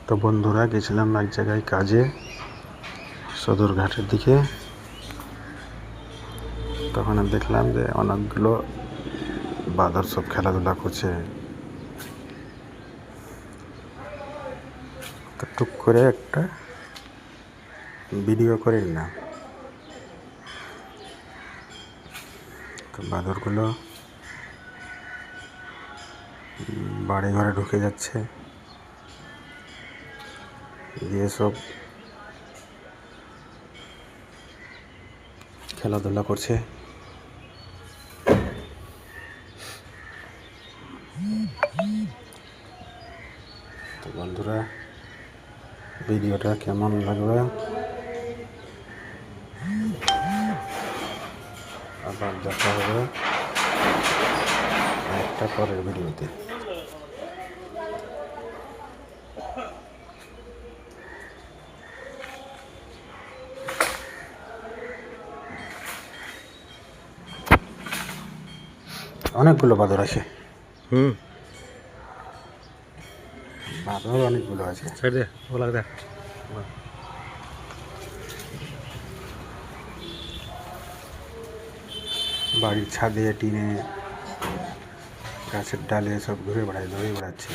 তো বন্ধুরা গেছিলাম এক জায়গায় কাজে, সদরঘাটের দিকে। তখন দেখলাম যে অনেকগুলো বাঁদর সব খেলাধুলা করছে। তো টুক করে একটা ভিডিও করে নিলাম। তো বাঁদরগুলো বাড়ি ঘরে ঢুকে যাচ্ছে, গিয়ে সব খেলাধুলা করছে। তো বন্ধুরা, ভিডিওটা কেমন লাগবে আবার দেখা হবে একটা পরের ভিডিওতে। অনেকগুলো বাঁদর আছে। বাঁদর অনেকগুলো আছে। বাড়ির ছাদে, টিনে, গাছের ডালে সব ঘুরে বেড়াচ্ছে।